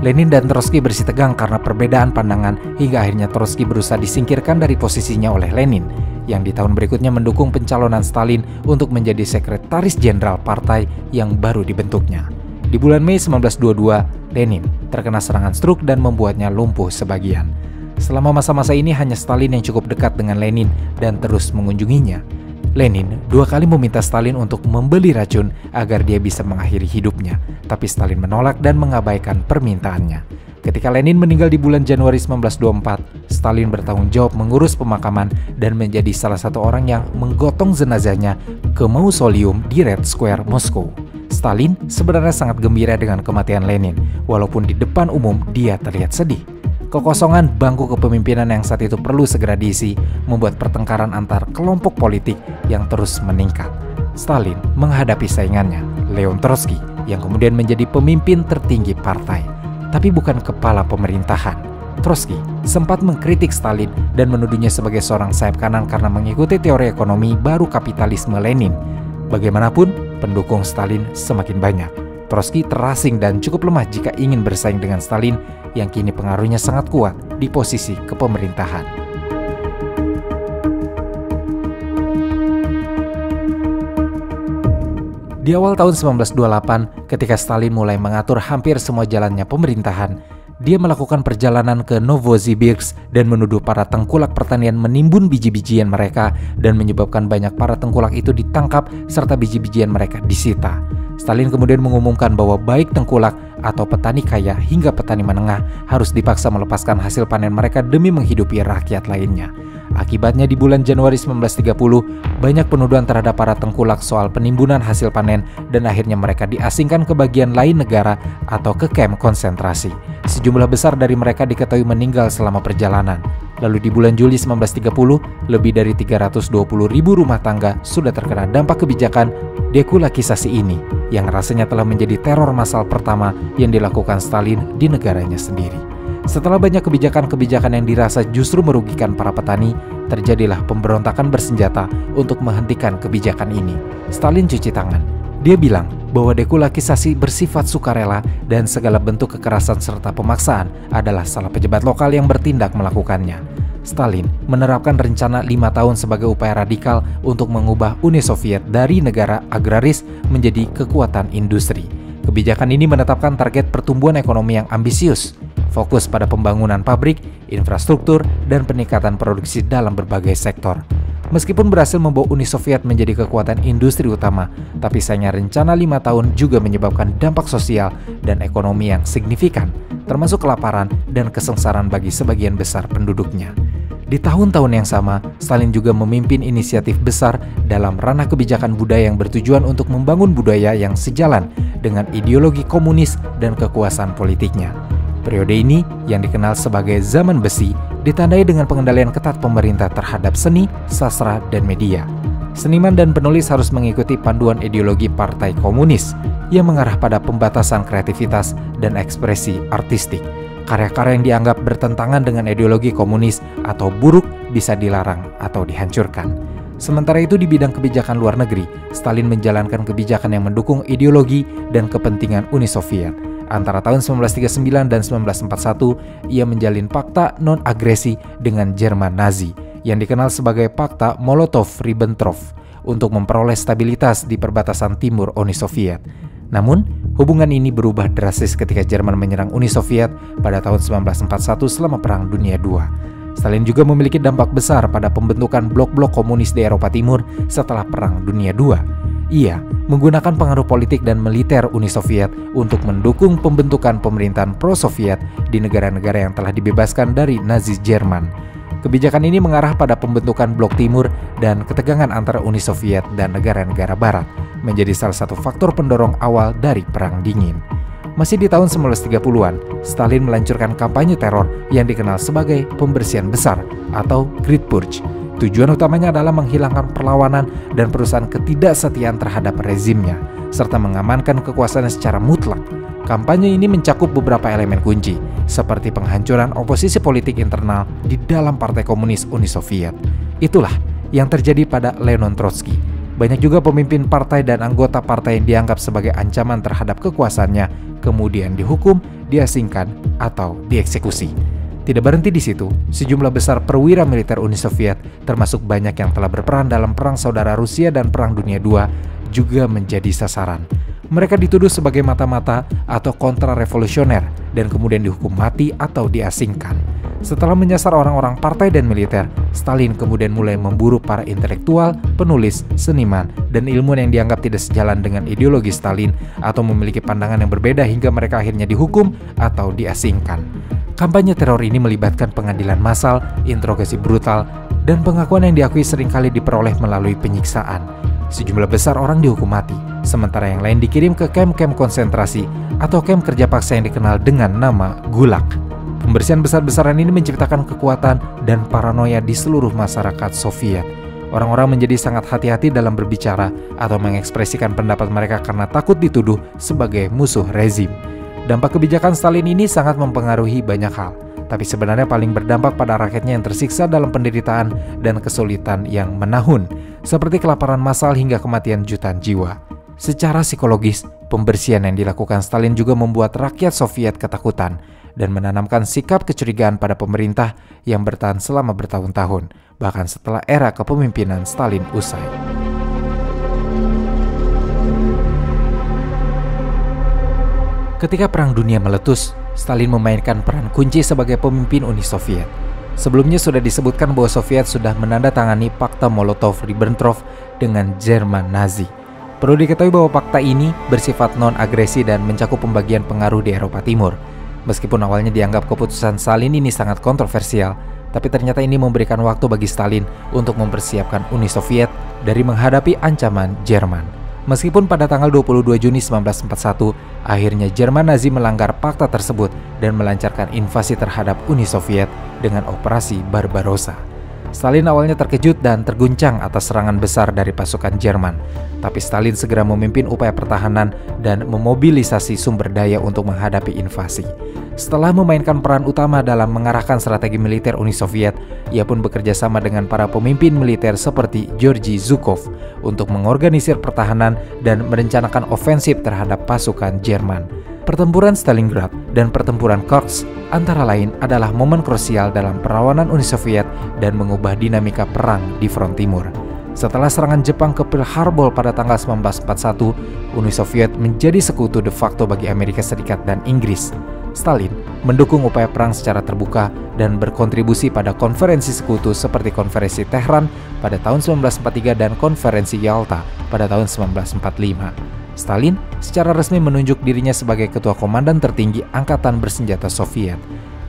Lenin dan Trotsky bersitegang karena perbedaan pandangan hingga akhirnya Trotsky berusaha disingkirkan dari posisinya oleh Lenin, yang di tahun berikutnya mendukung pencalonan Stalin untuk menjadi sekretaris jenderal partai yang baru dibentuknya. Di bulan Mei 1922, Lenin terkena serangan stroke dan membuatnya lumpuh sebagian. Selama masa-masa ini hanya Stalin yang cukup dekat dengan Lenin dan terus mengunjunginya. Lenin 2 kali meminta Stalin untuk membeli racun agar dia bisa mengakhiri hidupnya, tapi Stalin menolak dan mengabaikan permintaannya. Ketika Lenin meninggal di bulan Januari 1924, Stalin bertanggung jawab mengurus pemakaman dan menjadi salah satu orang yang menggotong jenazahnya ke mausoleum di Red Square, Moskow. Stalin sebenarnya sangat gembira dengan kematian Lenin, walaupun di depan umum dia terlihat sedih. Kekosongan bangku kepemimpinan yang saat itu perlu segera diisi membuat pertengkaran antar kelompok politik yang terus meningkat. Stalin menghadapi saingannya, Leon Trotsky, yang kemudian menjadi pemimpin tertinggi partai, tapi bukan kepala pemerintahan. Trotsky sempat mengkritik Stalin dan menuduhnya sebagai seorang sayap kanan karena mengikuti teori ekonomi baru kapitalisme Lenin. Bagaimanapun, pendukung Stalin semakin banyak. Trotsky terasing dan cukup lemah jika ingin bersaing dengan Stalin yang kini pengaruhnya sangat kuat di posisi kepemerintahan. Di awal tahun 1928, ketika Stalin mulai mengatur hampir semua jalannya pemerintahan, dia melakukan perjalanan ke Novosibirsk dan menuduh para tengkulak pertanian menimbun biji-bijian mereka dan menyebabkan banyak para tengkulak itu ditangkap serta biji-bijian mereka disita. Stalin kemudian mengumumkan bahwa baik tengkulak atau petani kaya hingga petani menengah harus dipaksa melepaskan hasil panen mereka demi menghidupi rakyat lainnya. Akibatnya di bulan Januari 1930, banyak penuduhan terhadap para tengkulak soal penimbunan hasil panen dan akhirnya mereka diasingkan ke bagian lain negara atau ke kamp konsentrasi. Sejumlah besar dari mereka diketahui meninggal selama perjalanan. Lalu di bulan Juli 1930, lebih dari 320.000 rumah tangga sudah terkena dampak kebijakan dekulakisasi ini, yang rasanya telah menjadi teror massal pertama yang dilakukan Stalin di negaranya sendiri. Setelah banyak kebijakan-kebijakan yang dirasa justru merugikan para petani, terjadilah pemberontakan bersenjata untuk menghentikan kebijakan ini. Stalin cuci tangan. Dia bilang bahwa dekulakisasi bersifat sukarela dan segala bentuk kekerasan serta pemaksaan adalah salah pejabat lokal yang bertindak melakukannya. Stalin menerapkan rencana 5 tahun sebagai upaya radikal untuk mengubah Uni Soviet dari negara agraris menjadi kekuatan industri. Kebijakan ini menetapkan target pertumbuhan ekonomi yang ambisius, fokus pada pembangunan pabrik, infrastruktur, dan peningkatan produksi dalam berbagai sektor. Meskipun berhasil membawa Uni Soviet menjadi kekuatan industri utama, tapi sayangnya rencana 5 tahun juga menyebabkan dampak sosial dan ekonomi yang signifikan, termasuk kelaparan dan kesengsaraan bagi sebagian besar penduduknya. Di tahun-tahun yang sama, Stalin juga memimpin inisiatif besar dalam ranah kebijakan budaya yang bertujuan untuk membangun budaya yang sejalan dengan ideologi komunis dan kekuasaan politiknya. Periode ini, yang dikenal sebagai zaman besi, ditandai dengan pengendalian ketat pemerintah terhadap seni, sastra, dan media. Seniman dan penulis harus mengikuti panduan ideologi Partai Komunis yang mengarah pada pembatasan kreativitas dan ekspresi artistik. Karya-karya yang dianggap bertentangan dengan ideologi komunis atau buruk bisa dilarang atau dihancurkan. Sementara itu di bidang kebijakan luar negeri, Stalin menjalankan kebijakan yang mendukung ideologi dan kepentingan Uni Soviet. Antara tahun 1939 dan 1941, ia menjalin fakta non-agresi dengan Jerman Nazi yang dikenal sebagai Fakta Molotov-Ribbentrop untuk memperoleh stabilitas di perbatasan timur Uni Soviet. Namun, hubungan ini berubah drastis ketika Jerman menyerang Uni Soviet pada tahun 1941 selama Perang Dunia II. Stalin juga memiliki dampak besar pada pembentukan blok-blok komunis di Eropa Timur setelah Perang Dunia II. Ia menggunakan pengaruh politik dan militer Uni Soviet untuk mendukung pembentukan pemerintahan pro-Soviet di negara-negara yang telah dibebaskan dari Nazi Jerman. Kebijakan ini mengarah pada pembentukan Blok Timur dan ketegangan antara Uni Soviet dan negara-negara Barat, menjadi salah satu faktor pendorong awal dari Perang Dingin. Masih di tahun 1930-an, Stalin melancarkan kampanye teror yang dikenal sebagai pembersihan besar atau Great Purge. Tujuan utamanya adalah menghilangkan perlawanan dan perusahaan ketidaksetiaan terhadap rezimnya, serta mengamankan kekuasaannya secara mutlak. Kampanye ini mencakup beberapa elemen kunci, seperti penghancuran oposisi politik internal di dalam Partai Komunis Uni Soviet. Itulah yang terjadi pada Leon Trotsky. Banyak juga pemimpin partai dan anggota partai yang dianggap sebagai ancaman terhadap kekuasaannya, kemudian dihukum, diasingkan, atau dieksekusi. Tidak berhenti di situ, sejumlah besar perwira militer Uni Soviet, termasuk banyak yang telah berperan dalam Perang Saudara Rusia dan Perang Dunia II, juga menjadi sasaran. Mereka dituduh sebagai mata-mata atau kontra-revolusioner dan kemudian dihukum mati atau diasingkan. Setelah menyasar orang-orang partai dan militer, Stalin kemudian mulai memburu para intelektual, penulis, seniman, dan ilmuwan yang dianggap tidak sejalan dengan ideologi Stalin atau memiliki pandangan yang berbeda hingga mereka akhirnya dihukum atau diasingkan. Kampanye teror ini melibatkan pengadilan massal, interogasi brutal, dan pengakuan yang diakui seringkali diperoleh melalui penyiksaan. Sejumlah besar orang dihukum mati, sementara yang lain dikirim ke kamp-kamp konsentrasi atau kamp kerja paksa yang dikenal dengan nama Gulag. Pembersihan besar-besaran ini menciptakan kekuatan dan paranoia di seluruh masyarakat Soviet. Orang-orang menjadi sangat hati-hati dalam berbicara atau mengekspresikan pendapat mereka karena takut dituduh sebagai musuh rezim. Dampak kebijakan Stalin ini sangat mempengaruhi banyak hal, tapi sebenarnya paling berdampak pada rakyatnya yang tersiksa dalam penderitaan dan kesulitan yang menahun, seperti kelaparan massal hingga kematian jutaan jiwa. Secara psikologis, pembersihan yang dilakukan Stalin juga membuat rakyat Soviet ketakutan dan menanamkan sikap kecurigaan pada pemerintah yang bertahan selama bertahun-tahun, bahkan setelah era kepemimpinan Stalin usai. Ketika Perang Dunia meletus, Stalin memainkan peran kunci sebagai pemimpin Uni Soviet. Sebelumnya sudah disebutkan bahwa Soviet sudah menandatangani Fakta Molotov-Ribbentrop dengan Jerman Nazi. Perlu diketahui bahwa fakta ini bersifat non-agresi dan mencakup pembagian pengaruh di Eropa Timur. Meskipun awalnya dianggap keputusan Stalin ini sangat kontroversial, tapi ternyata ini memberikan waktu bagi Stalin untuk mempersiapkan Uni Soviet dari menghadapi ancaman Jerman. Meskipun pada tanggal 22 Juni 1941, akhirnya Jerman Nazi melanggar fakta tersebut dan melancarkan invasi terhadap Uni Soviet dengan Operasi Barbarossa. Stalin awalnya terkejut dan terguncang atas serangan besar dari pasukan Jerman, tapi Stalin segera memimpin upaya pertahanan dan memobilisasi sumber daya untuk menghadapi invasi. Setelah memainkan peran utama dalam mengarahkan strategi militer Uni Soviet, ia pun bekerja sama dengan para pemimpin militer seperti Georgy Zhukov untuk mengorganisir pertahanan dan merencanakan ofensif terhadap pasukan Jerman. Pertempuran Stalingrad dan pertempuran Kursk antara lain adalah momen krusial dalam perlawanan Uni Soviet dan mengubah dinamika perang di front timur. Setelah serangan Jepang ke Pearl Harbor pada tanggal 1941, Uni Soviet menjadi sekutu de facto bagi Amerika Serikat dan Inggris. Stalin mendukung upaya perang secara terbuka dan berkontribusi pada konferensi sekutu seperti Konferensi Tehran pada tahun 1943 dan Konferensi Yalta pada tahun 1945. Stalin secara resmi menunjuk dirinya sebagai ketua komandan tertinggi Angkatan Bersenjata Soviet.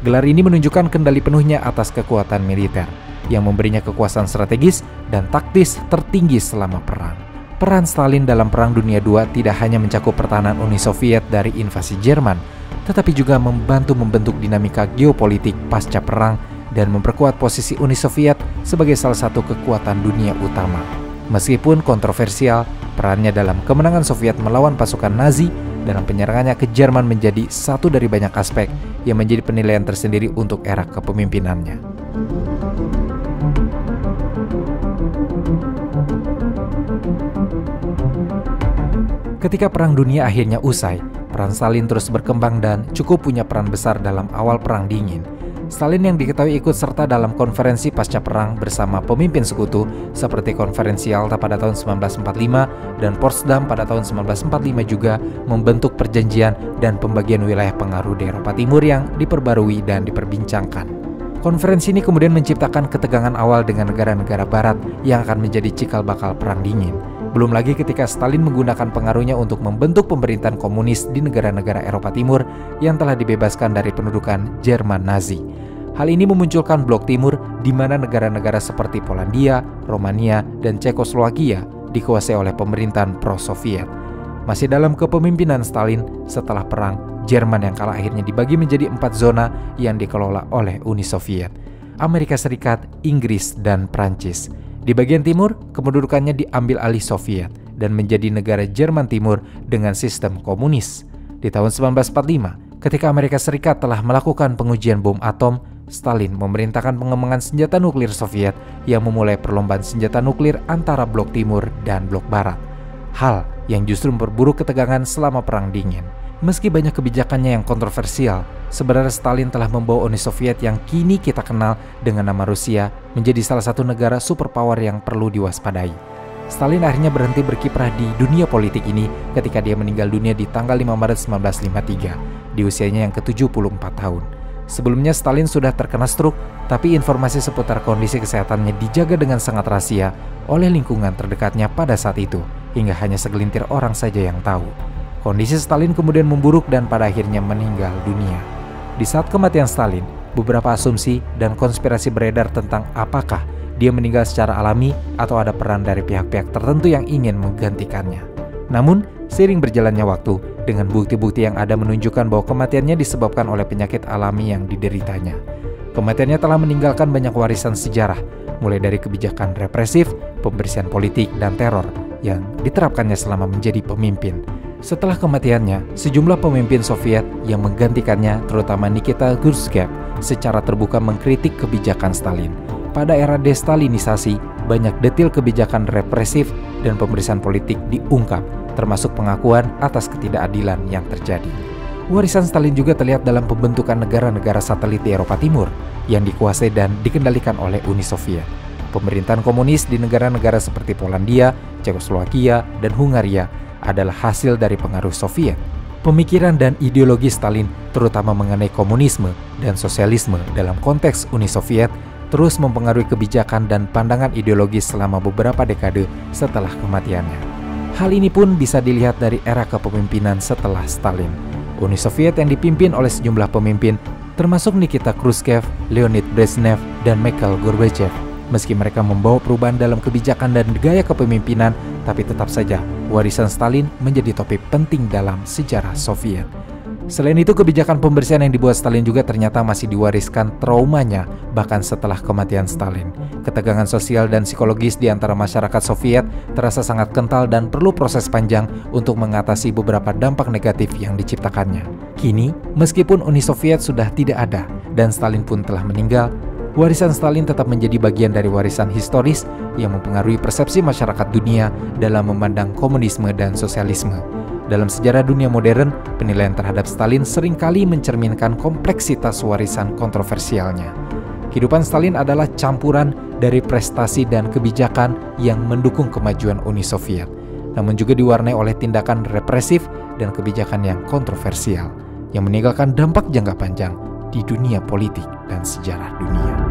Gelar ini menunjukkan kendali penuhnya atas kekuatan militer, yang memberinya kekuasaan strategis dan taktis tertinggi selama perang. Peran Stalin dalam Perang Dunia II tidak hanya mencakup pertahanan Uni Soviet dari invasi Jerman, tetapi juga membantu membentuk dinamika geopolitik pasca perang dan memperkuat posisi Uni Soviet sebagai salah satu kekuatan dunia utama. Meskipun kontroversial, perannya dalam kemenangan Soviet melawan pasukan Nazi dalam penyerangannya ke Jerman menjadi satu dari banyak aspek yang menjadi penilaian tersendiri untuk era kepemimpinannya. Ketika Perang Dunia akhirnya usai, peran Stalin terus berkembang dan cukup punya peran besar dalam awal Perang Dingin. Stalin yang diketahui ikut serta dalam konferensi pasca perang bersama pemimpin sekutu seperti Konferensi Yalta pada tahun 1945 dan Potsdam pada tahun 1945 juga membentuk perjanjian dan pembagian wilayah pengaruh di Eropa Timur yang diperbarui dan diperbincangkan. Konferensi ini kemudian menciptakan ketegangan awal dengan negara-negara barat yang akan menjadi cikal bakal Perang Dingin. Belum lagi ketika Stalin menggunakan pengaruhnya untuk membentuk pemerintahan komunis di negara-negara Eropa Timur yang telah dibebaskan dari pendudukan Jerman Nazi. Hal ini memunculkan Blok Timur di mana negara-negara seperti Polandia, Romania, dan Cekoslowakia dikuasai oleh pemerintahan pro-Soviet. Masih dalam kepemimpinan Stalin, setelah perang, Jerman yang kalah akhirnya dibagi menjadi 4 zona yang dikelola oleh Uni Soviet, Amerika Serikat, Inggris, dan Prancis. Di bagian timur, kependudukannya diambil alih Soviet dan menjadi negara Jerman Timur dengan sistem komunis. Di tahun 1945, ketika Amerika Serikat telah melakukan pengujian bom atom, Stalin memerintahkan pengembangan senjata nuklir Soviet yang memulai perlombaan senjata nuklir antara blok timur dan blok barat. Hal yang justru memperburuk ketegangan selama Perang Dingin. Meski banyak kebijakannya yang kontroversial, sebenarnya Stalin telah membawa Uni Soviet yang kini kita kenal dengan nama Rusia menjadi salah satu negara superpower yang perlu diwaspadai. Stalin akhirnya berhenti berkiprah di dunia politik ini ketika dia meninggal dunia di tanggal 5 Maret 1953 di usianya yang ke-74 tahun. Sebelumnya Stalin sudah terkena stroke, tapi informasi seputar kondisi kesehatannya dijaga dengan sangat rahasia oleh lingkungan terdekatnya pada saat itu, hingga hanya segelintir orang saja yang tahu. Kondisi Stalin kemudian memburuk dan pada akhirnya meninggal dunia. Di saat kematian Stalin, beberapa asumsi dan konspirasi beredar tentang apakah dia meninggal secara alami atau ada peran dari pihak-pihak tertentu yang ingin menggantikannya. Namun, seiring berjalannya waktu, dengan bukti-bukti yang ada menunjukkan bahwa kematiannya disebabkan oleh penyakit alami yang dideritanya. Kematiannya telah meninggalkan banyak warisan sejarah, mulai dari kebijakan represif, pembersihan politik, dan teror yang diterapkannya selama menjadi pemimpin. Setelah kematiannya, sejumlah pemimpin Soviet yang menggantikannya, terutama Nikita Khrushchev, secara terbuka mengkritik kebijakan Stalin. Pada era destalinisasi, banyak detil kebijakan represif dan pembersihan politik diungkap, termasuk pengakuan atas ketidakadilan yang terjadi. Warisan Stalin juga terlihat dalam pembentukan negara-negara satelit di Eropa Timur yang dikuasai dan dikendalikan oleh Uni Soviet. Pemerintahan komunis di negara-negara seperti Polandia, Cekoslowakia, dan Hungaria adalah hasil dari pengaruh Soviet. Pemikiran dan ideologi Stalin, terutama mengenai komunisme dan sosialisme dalam konteks Uni Soviet, terus mempengaruhi kebijakan dan pandangan ideologis selama beberapa dekade setelah kematiannya. Hal ini pun bisa dilihat dari era kepemimpinan setelah Stalin. Uni Soviet yang dipimpin oleh sejumlah pemimpin, termasuk Nikita Khrushchev, Leonid Brezhnev, dan Mikhail Gorbachev. Meski mereka membawa perubahan dalam kebijakan dan gaya kepemimpinan, tapi tetap saja warisan Stalin menjadi topik penting dalam sejarah Soviet. Selain itu, kebijakan pembersihan yang dibuat Stalin juga ternyata masih diwariskan traumanya bahkan setelah kematian Stalin. Ketegangan sosial dan psikologis di antara masyarakat Soviet terasa sangat kental dan perlu proses panjang untuk mengatasi beberapa dampak negatif yang diciptakannya. Kini, meskipun Uni Soviet sudah tidak ada dan Stalin pun telah meninggal, warisan Stalin tetap menjadi bagian dari warisan historis yang mempengaruhi persepsi masyarakat dunia dalam memandang komunisme dan sosialisme. Dalam sejarah dunia modern, penilaian terhadap Stalin seringkali mencerminkan kompleksitas warisan kontroversialnya. Kehidupan Stalin adalah campuran dari prestasi dan kebijakan yang mendukung kemajuan Uni Soviet, namun juga diwarnai oleh tindakan represif dan kebijakan yang kontroversial, yang meninggalkan dampak jangka panjang di dunia politik dan sejarah dunia.